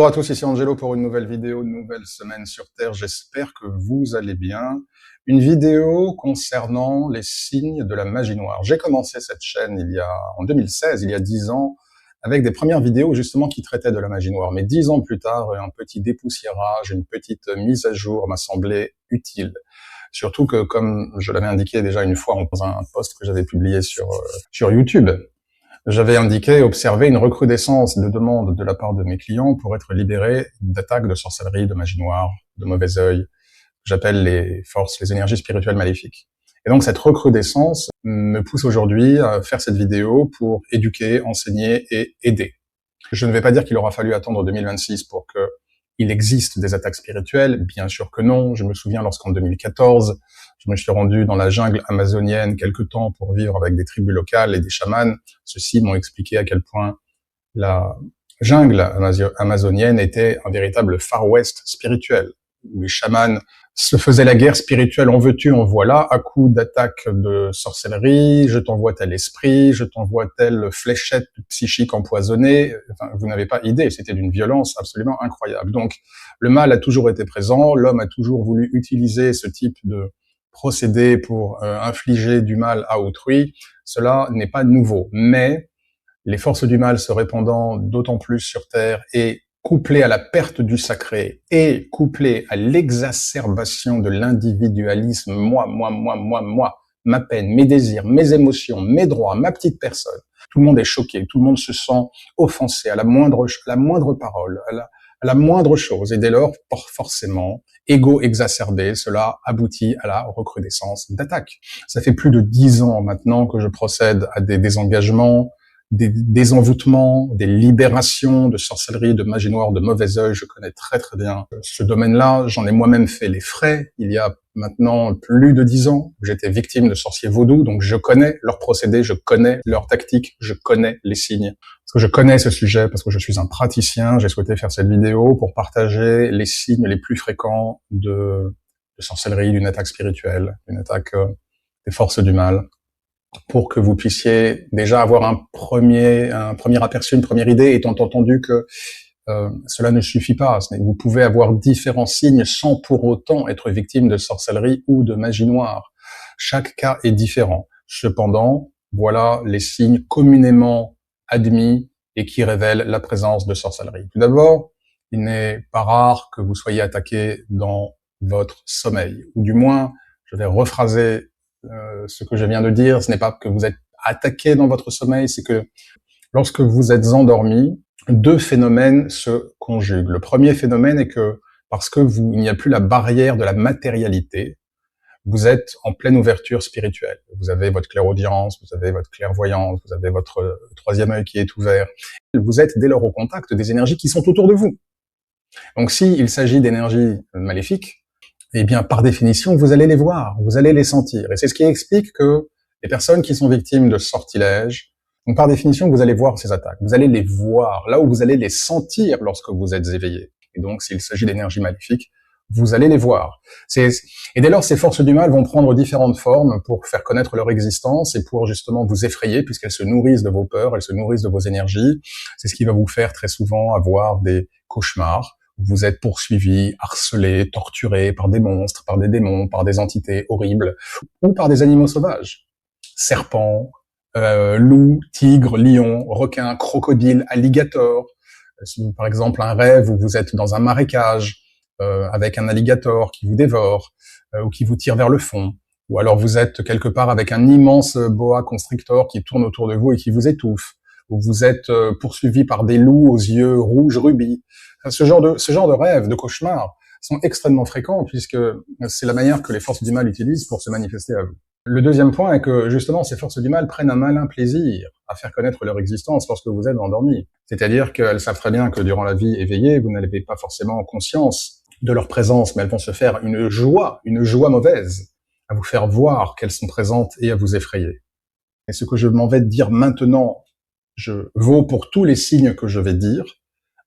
à tous, ici Angelo pour une nouvelle vidéo, une nouvelle semaine sur Terre. J'espère que vous allez bien. Une vidéo concernant les signes de la magie noire. J'ai commencé cette chaîne en 2016, il y a 10 ans, avec des premières vidéos justement qui traitaient de la magie noire. Mais 10 ans plus tard, un petit dépoussiérage, une petite mise à jour m'a semblé utile. Surtout que, comme je l'avais indiqué déjà une fois dans un post que j'avais publié sur YouTube, j'avais indiqué observer une recrudescence de demandes de la part de mes clients pour être libérés d'attaques de sorcellerie, de magie noire, de mauvais œil, que j'appelle les forces, les énergies spirituelles maléfiques. Et donc cette recrudescence me pousse aujourd'hui à faire cette vidéo pour éduquer, enseigner et aider. Je ne vais pas dire qu'il aura fallu attendre 2026 pour qu'il existe des attaques spirituelles, bien sûr que non. Je me souviens lorsqu'en 2014, je me suis rendu dans la jungle amazonienne quelque temps pour vivre avec des tribus locales et des chamans. Ceux-ci m'ont expliqué à quel point la jungle amazonienne était un véritable Far West spirituel, où les chamans se faisaient la guerre spirituelle, en veux-tu, en voilà, à coup d'attaques de sorcellerie, je t'envoie tel esprit, je t'envoie telle fléchette psychique empoisonnée. Enfin, vous n'avez pas idée, c'était d'une violence absolument incroyable. Donc, le mal a toujours été présent, l'homme a toujours voulu utiliser ce type de procédé pour infliger du mal à autrui. Cela n'est pas nouveau, mais les forces du mal se répandant d'autant plus sur Terre et couplé à la perte du sacré et couplé à l'exacerbation de l'individualisme, moi, ma peine, mes désirs, mes émotions, mes droits, ma petite personne. Tout le monde est choqué, tout le monde se sent offensé à la moindre parole, à la moindre chose. Et dès lors, forcément, ego exacerbé, cela aboutit à la recrudescence d'attaques. Ça fait plus de 10 ans maintenant que je procède à des désengagements, des désenvoûtements, des libérations de sorcellerie, de magie noire, de mauvais œil. Je connais très bien ce domaine-là. J'en ai moi-même fait les frais il y a maintenant plus de 10 ans. J'étais victime de sorciers vaudous, donc je connais leurs procédés, je connais leurs tactiques, je connais les signes. Parce que je connais ce sujet, parce que je suis un praticien, j'ai souhaité faire cette vidéo pour partager les signes les plus fréquents de sorcellerie, d'une attaque spirituelle, d'une attaque des forces du mal, pour que vous puissiez déjà avoir un premier aperçu, une première idée, étant entendu que cela ne suffit pas. Vous pouvez avoir différents signes sans pour autant être victime de sorcellerie ou de magie noire. Chaque cas est différent. Cependant, voilà les signes communément admis et qui révèlent la présence de sorcellerie. Tout d'abord, il n'est pas rare que vous soyez attaqué dans votre sommeil, ou du moins, je vais rephraser ce que je viens de dire, ce n'est pas que vous êtes attaqué dans votre sommeil, c'est que lorsque vous êtes endormi, deux phénomènes se conjuguent. Le premier phénomène est que, parce que il n'y a plus la barrière de la matérialité, vous êtes en pleine ouverture spirituelle. Vous avez votre clairaudience, vous avez votre clairvoyance, vous avez votre troisième œil qui est ouvert. Vous êtes dès lors au contact des énergies qui sont autour de vous. Donc s'il s'agit d'énergies maléfiques, eh bien, par définition, vous allez les voir, vous allez les sentir. Et c'est ce qui explique que les personnes qui sont victimes de sortilèges, donc par définition, vous allez voir ces attaques, vous allez les voir, là où vous allez les sentir lorsque vous êtes éveillé. Et donc, s'il s'agit d'énergie maléfique, vous allez les voir. Et dès lors, ces forces du mal vont prendre différentes formes pour faire connaître leur existence et pour justement vous effrayer, puisqu'elles se nourrissent de vos peurs, elles se nourrissent de vos énergies. C'est ce qui va vous faire très souvent avoir des cauchemars. Vous êtes poursuivi, harcelé, torturé par des monstres, par des démons, par des entités horribles, ou par des animaux sauvages. Serpents, loups, tigres, lions, requins, crocodiles, alligators. Par exemple, un rêve où vous êtes dans un marécage avec un alligator qui vous dévore ou qui vous tire vers le fond. Ou alors vous êtes quelque part avec un immense boa constrictor qui tourne autour de vous et qui vous étouffe. Ou vous êtes poursuivi par des loups aux yeux rouges rubis. Ce genre de rêves, de cauchemars, sont extrêmement fréquents puisque c'est la manière que les forces du mal utilisent pour se manifester à vous. Le deuxième point est que justement ces forces du mal prennent un malin plaisir à faire connaître leur existence lorsque vous êtes endormi. C'est-à-dire qu'elles savent très bien que durant la vie éveillée, vous n'avez pas forcément conscience de leur présence, mais elles vont se faire une joie mauvaise, à vous faire voir qu'elles sont présentes et à vous effrayer. Et ce que je m'en vais dire maintenant, je vaut pour tous les signes que je vais dire.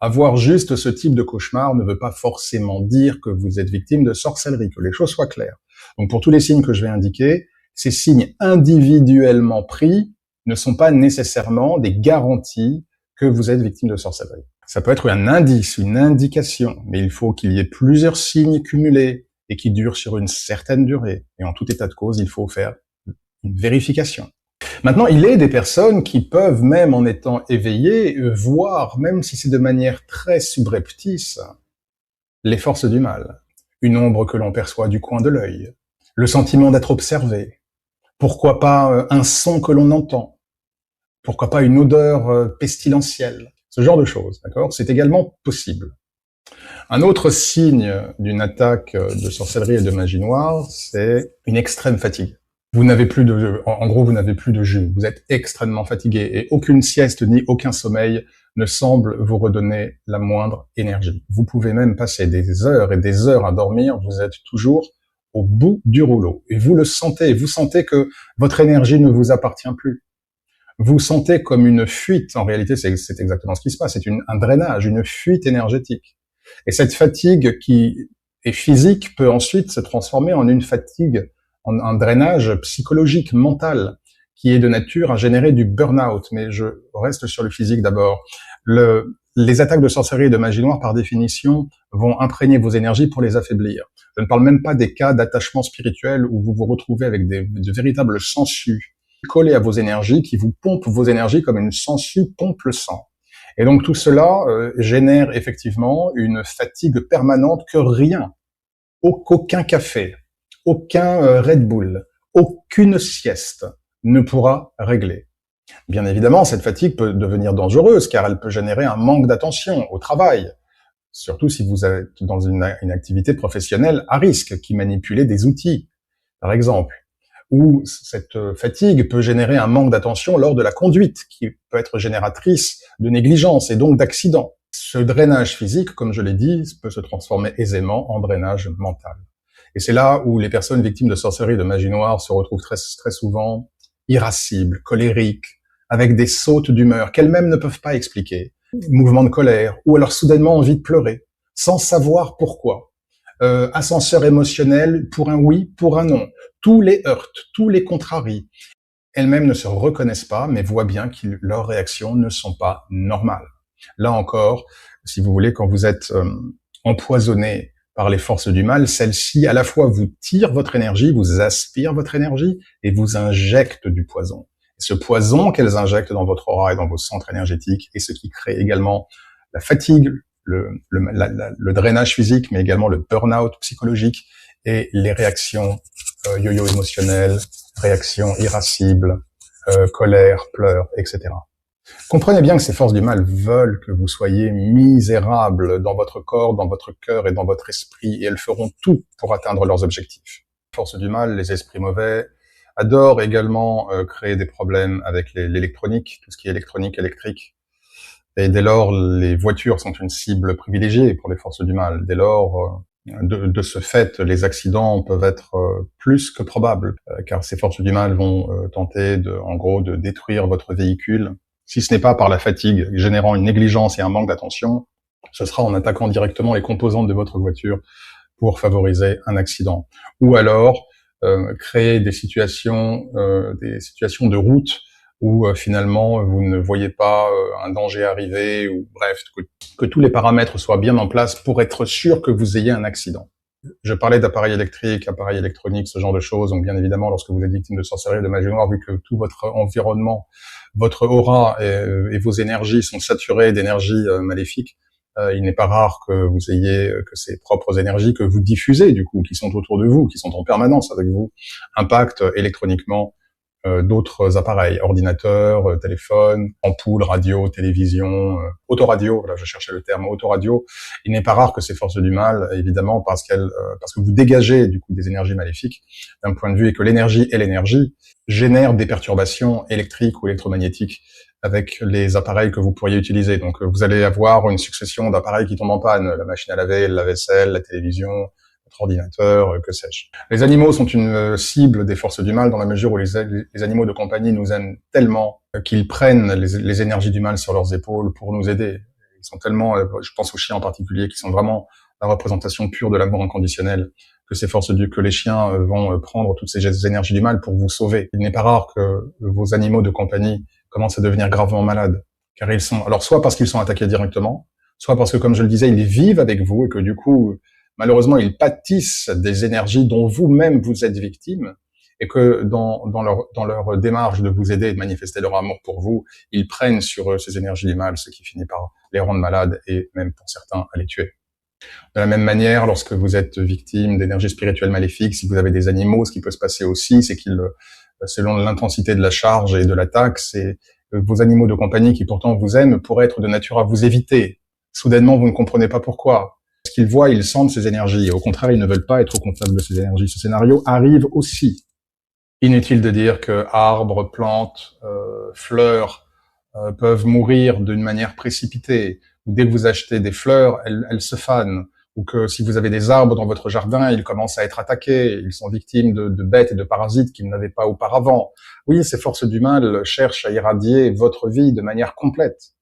Avoir juste ce type de cauchemar ne veut pas forcément dire que vous êtes victime de sorcellerie, que les choses soient claires. Donc pour tous les signes que je vais indiquer, ces signes individuellement pris ne sont pas nécessairement des garanties que vous êtes victime de sorcellerie. Ça peut être un indice, une indication, mais il faut qu'il y ait plusieurs signes cumulés et qui durent sur une certaine durée. Et en tout état de cause, il faut faire une vérification. Maintenant, il est des personnes qui peuvent, même en étant éveillées, voir, même si c'est de manière très subreptice, les forces du mal. Une ombre que l'on perçoit du coin de l'œil. Le sentiment d'être observé. Pourquoi pas un son que l'on entend. Pourquoi pas une odeur pestilentielle. Ce genre de choses, d'accord? C'est également possible. Un autre signe d'une attaque de sorcellerie et de magie noire, c'est une extrême fatigue. Vous n'avez plus en gros, vous n'avez plus de jus. Vous êtes extrêmement fatigué et aucune sieste ni aucun sommeil ne semble vous redonner la moindre énergie. Vous pouvez même passer des heures et des heures à dormir. Vous êtes toujours au bout du rouleau. Et vous le sentez. Vous sentez que votre énergie ne vous appartient plus. Vous sentez comme une fuite. En réalité, c'est exactement ce qui se passe. C'est un drainage, une fuite énergétique. Et cette fatigue qui est physique peut ensuite se transformer en une fatigue, en un drainage psychologique, mental, qui est de nature à générer du burn-out. Mais je reste sur le physique d'abord. Les attaques de sorcellerie et de magie noire, par définition, vont imprégner vos énergies pour les affaiblir. Je ne parle même pas des cas d'attachement spirituel où vous vous retrouvez avec de véritables sangsues collés à vos énergies, qui vous pompent vos énergies comme une sangsue pompe le sang. Et donc tout cela génère effectivement une fatigue permanente que rien, qu'aucun café, aucun Red Bull, aucune sieste ne pourra régler. Bien évidemment, cette fatigue peut devenir dangereuse car elle peut générer un manque d'attention au travail, surtout si vous êtes dans une activité professionnelle à risque, qui manipulez des outils, par exemple. Ou cette fatigue peut générer un manque d'attention lors de la conduite, qui peut être génératrice de négligence et donc d'accidents. Ce drainage physique, comme je l'ai dit, peut se transformer aisément en drainage mental. Et c'est là où les personnes victimes de sorcellerie et de magie noire se retrouvent très, très souvent irascibles, colériques, avec des sautes d'humeur qu'elles-mêmes ne peuvent pas expliquer, mouvements de colère, ou alors soudainement envie de pleurer, sans savoir pourquoi. Ascenseur émotionnel pour un oui, pour un non. Tous les heurtent, tous les contrarient. Elles-mêmes ne se reconnaissent pas, mais voient bien que leurs réactions ne sont pas normales. Là encore, si vous voulez, quand vous êtes empoisonné par les forces du mal, celles-ci à la fois vous tirent votre énergie, vous aspirent votre énergie et vous injectent du poison. Et ce poison qu'elles injectent dans votre aura et dans vos centres énergétiques est ce qui crée également la fatigue, le drainage physique, mais également le burn-out psychologique et les réactions yo-yo émotionnelles, réactions irascibles, colère, pleurs, etc. Comprenez bien que ces forces du mal veulent que vous soyez misérables dans votre corps, dans votre cœur et dans votre esprit, et elles feront tout pour atteindre leurs objectifs. Les forces du mal, les esprits mauvais, adorent également créer des problèmes avec l'électronique, tout ce qui est électronique, électrique. Et dès lors, les voitures sont une cible privilégiée pour les forces du mal. Dès lors, de ce fait, les accidents peuvent être plus que probables, car ces forces du mal vont tenter en gros de détruire votre véhicule. Si ce n'est pas par la fatigue, générant une négligence et un manque d'attention, ce sera en attaquant directement les composantes de votre voiture pour favoriser un accident. Ou alors, créer des situations de route où finalement vous ne voyez pas un danger arriver, ou bref, que tous les paramètres soient bien en place pour être sûr que vous ayez un accident. Je parlais d'appareils électriques, appareils électroniques, ce genre de choses. Donc bien évidemment, lorsque vous êtes victime de sorcellerie, de magie noire, vu que tout votre environnement, votre aura et vos énergies sont saturées d'énergie maléfique, il n'est pas rare que vous ayez que ces propres énergies que vous diffusez, du coup, qui sont autour de vous, qui sont en permanence avec vous, impactent électroniquement d'autres appareils, ordinateurs, téléphones, ampoules, radio, télévision, autoradio, voilà, je cherchais le terme, autoradio. Il n'est pas rare que ces forces du mal, évidemment, parce que vous dégagez du coup des énergies maléfiques d'un point de vue, et que l'énergie et l'énergie génèrent des perturbations électriques ou électromagnétiques avec les appareils que vous pourriez utiliser. Donc vous allez avoir une succession d'appareils qui tombent en panne, la machine à laver, le lave-vaisselle, la télévision, votre ordinateur, que sais-je. Les animaux sont une cible des forces du mal dans la mesure où les animaux de compagnie nous aiment tellement qu'ils prennent les énergies du mal sur leurs épaules pour nous aider. Ils sont tellement, je pense aux chiens en particulier, qui sont vraiment la représentation pure de l'amour inconditionnel, que les chiens vont prendre toutes ces énergies du mal pour vous sauver. Il n'est pas rare que vos animaux de compagnie commencent à devenir gravement malades, car ils sont, alors soit parce qu'ils sont attaqués directement, soit parce que, comme je le disais, ils vivent avec vous et que du coup, malheureusement, ils pâtissent des énergies dont vous-même vous êtes victime, et que dans leur démarche de vous aider et de manifester leur amour pour vous, ils prennent sur eux ces énergies du mal, ce qui finit par les rendre malades et même pour certains à les tuer. De la même manière, lorsque vous êtes victime d'énergie spirituelle maléfique, si vous avez des animaux, ce qui peut se passer aussi, c'est qu'ils, selon l'intensité de la charge et de l'attaque, c'est vos animaux de compagnie qui pourtant vous aiment pourraient être de nature à vous éviter. Soudainement, vous ne comprenez pas pourquoi. Ce qu'ils voient, ils sentent ces énergies. Et au contraire, ils ne veulent pas être au contact de ces énergies. Ce scénario arrive aussi. Inutile de dire que arbres, plantes, fleurs peuvent mourir d'une manière précipitée. Dès que vous achetez des fleurs, elles se fanent. Ou que si vous avez des arbres dans votre jardin, ils commencent à être attaqués. Ils sont victimes de bêtes et de parasites qu'ils n'avaient pas auparavant. Oui, ces forces du mal cherchent à irradier votre vie de manière complète.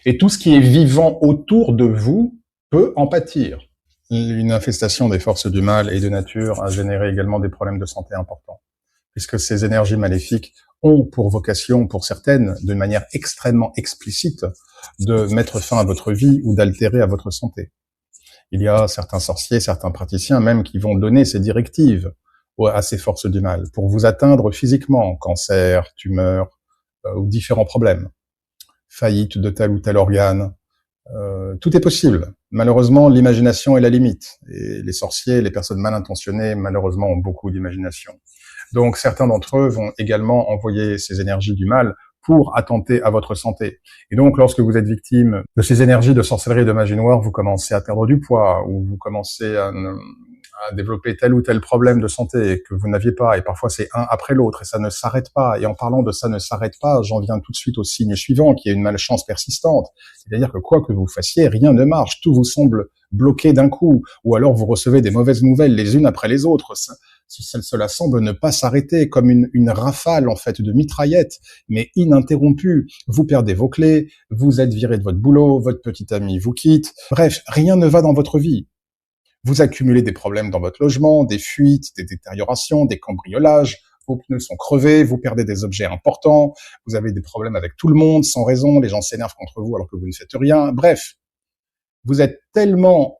Et tout ce qui est vivant autour de vous peut en pâtir. Une infestation des forces du mal et de nature a généré également des problèmes de santé importants, puisque ces énergies maléfiques ont pour vocation, pour certaines, d'une manière extrêmement explicite, de mettre fin à votre vie ou d'altérer à votre santé. Il y a certains sorciers, certains praticiens même qui vont donner ces directives à ces forces du mal pour vous atteindre physiquement, cancer, tumeur ou différents problèmes, faillite de tel ou tel organe. Tout est possible. Malheureusement, l'imagination est la limite. Et les sorciers, les personnes mal intentionnées, malheureusement, ont beaucoup d'imagination. Donc, certains d'entre eux vont également envoyer ces énergies du mal pour attenter à votre santé. Et donc, lorsque vous êtes victime de ces énergies de sorcellerie et de magie noire, vous commencez à perdre du poids, ou vous commencez à développer tel ou tel problème de santé que vous n'aviez pas, et parfois c'est un après l'autre, et ça ne s'arrête pas. Et en parlant de ça ne s'arrête pas, j'en viens tout de suite au signe suivant, qui est une malchance persistante. C'est-à-dire que quoi que vous fassiez, rien ne marche, tout vous semble bloqué d'un coup, ou alors vous recevez des mauvaises nouvelles les unes après les autres. Cela semble ne pas s'arrêter, comme une rafale en fait de mitraillettes, mais ininterrompue. Vous perdez vos clés, vous êtes viré de votre boulot, votre petit ami vous quitte. Bref, rien ne va dans votre vie. Vous accumulez des problèmes dans votre logement, des fuites, des détériorations, des cambriolages, vos pneus sont crevés, vous perdez des objets importants, vous avez des problèmes avec tout le monde sans raison, les gens s'énervent contre vous alors que vous ne faites rien. Bref, vous êtes tellement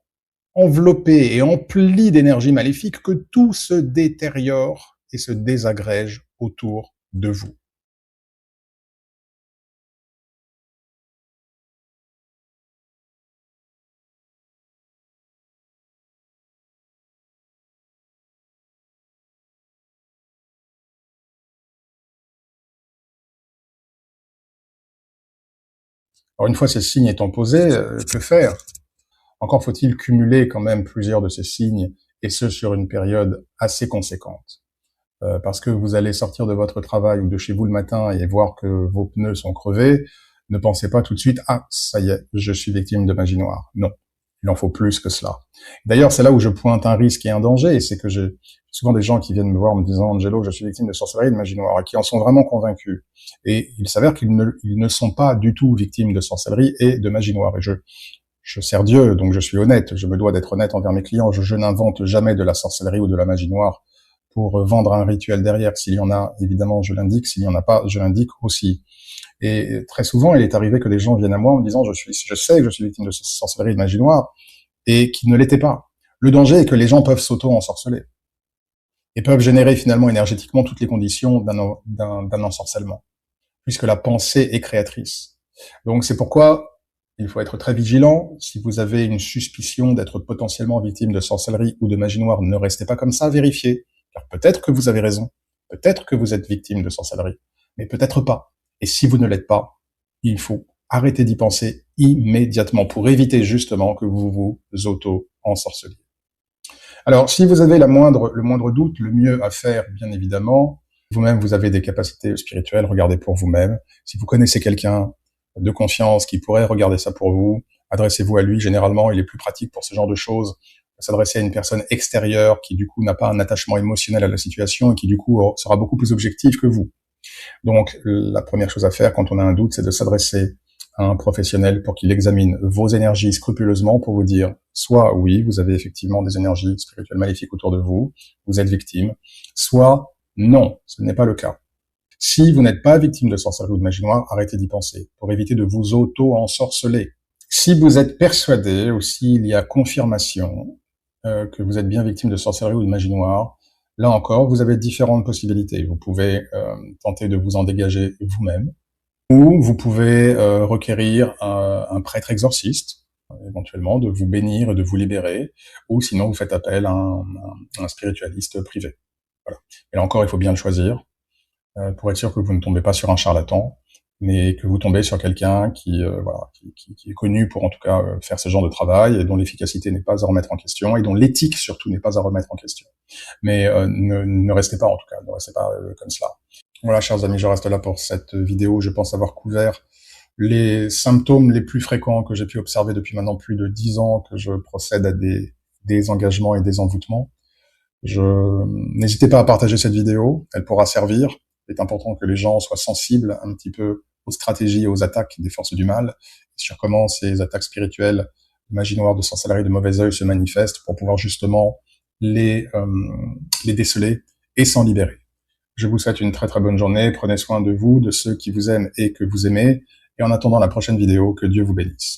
enveloppé et empli d'énergie maléfique que tout se détériore et se désagrège autour de vous. Alors une fois ces signes étant posés, que faire? Encore faut-il cumuler quand même plusieurs de ces signes, et ce sur une période assez conséquente. Parce que vous allez sortir de votre travail ou de chez vous le matin et voir que vos pneus sont crevés, ne pensez pas tout de suite « Ah, ça y est, je suis victime de magie noire ». Non, il en faut plus que cela. D'ailleurs, c'est là où je pointe un risque et un danger, c'est que j'ai souvent des gens qui viennent me voir en me disant « Angelo, je suis victime de sorcellerie et de magie noire », et qui en sont vraiment convaincus. Et il s'avère qu'ils ne sont pas du tout victimes de sorcellerie et de magie noire. Et je sers Dieu, donc je suis honnête, je me dois d'être honnête envers mes clients, je n'invente jamais de la sorcellerie ou de la magie noire pour vendre un rituel derrière. S'il y en a, évidemment, je l'indique, s'il y en a pas, je l'indique aussi. Et très souvent, il est arrivé que des gens viennent à moi en me disant je sais que je suis victime de sorcellerie et de magie noire, et qui ne l'étaient pas. Le danger est que les gens peuvent s'auto-ensorceler, et peuvent générer finalement énergétiquement toutes les conditions d'un ensorcellement, puisque la pensée est créatrice. Donc c'est pourquoi il faut être très vigilant. Si vous avez une suspicion d'être potentiellement victime de sorcellerie ou de magie noire, ne restez pas comme ça, vérifiez. Car peut-être que vous avez raison, peut-être que vous êtes victime de sorcellerie, mais peut-être pas. Et si vous ne l'êtes pas, il faut arrêter d'y penser immédiatement pour éviter justement que vous vous auto-ensorceliez. Alors, si vous avez le moindre doute, le mieux à faire, bien évidemment, vous-même vous avez des capacités spirituelles, regardez pour vous-même. Si vous connaissez quelqu'un de confiance qui pourrait regarder ça pour vous, adressez-vous à lui. Généralement, il est plus pratique pour ce genre de choses s'adresser à une personne extérieure qui du coup n'a pas un attachement émotionnel à la situation et qui du coup sera beaucoup plus objectif que vous. Donc la première chose à faire quand on a un doute, c'est de s'adresser à un professionnel pour qu'il examine vos énergies scrupuleusement pour vous dire soit oui, vous avez effectivement des énergies spirituelles maléfiques autour de vous, vous êtes victime, soit non, ce n'est pas le cas. Si vous n'êtes pas victime de sorcellerie ou de magie noire, arrêtez d'y penser pour éviter de vous auto-ensorceler. Si vous êtes persuadé ou s'il y a confirmation que vous êtes bien victime de sorcellerie ou de magie noire, là encore, vous avez différentes possibilités. Vous pouvez tenter de vous en dégager vous-même, ou vous pouvez requérir un prêtre exorciste, éventuellement, de vous bénir et de vous libérer, ou sinon vous faites appel à un spiritualiste privé. Voilà. Et là encore, il faut bien le choisir, pour être sûr que vous ne tombez pas sur un charlatan, mais que vous tombez sur quelqu'un voilà, qui est connu pour en tout cas faire ce genre de travail, et dont l'efficacité n'est pas à remettre en question, et dont l'éthique surtout n'est pas à remettre en question. Mais ne restez pas en tout cas, ne restez pas comme cela. Voilà, chers amis, je reste là pour cette vidéo. Je pense avoir couvert les symptômes les plus fréquents que j'ai pu observer depuis maintenant plus de 10 ans que je procède à des engagements et des envoûtements. N'hésitez pas à partager cette vidéo, elle pourra servir. Il est important que les gens soient sensibles un petit peu aux stratégies et aux attaques des forces du mal, sur comment ces attaques spirituelles, de magie noire, de sorcellerie, de mauvais œil se manifestent pour pouvoir justement les déceler et s'en libérer. Je vous souhaite une très très bonne journée, prenez soin de vous, de ceux qui vous aiment et que vous aimez, et en attendant la prochaine vidéo, que Dieu vous bénisse.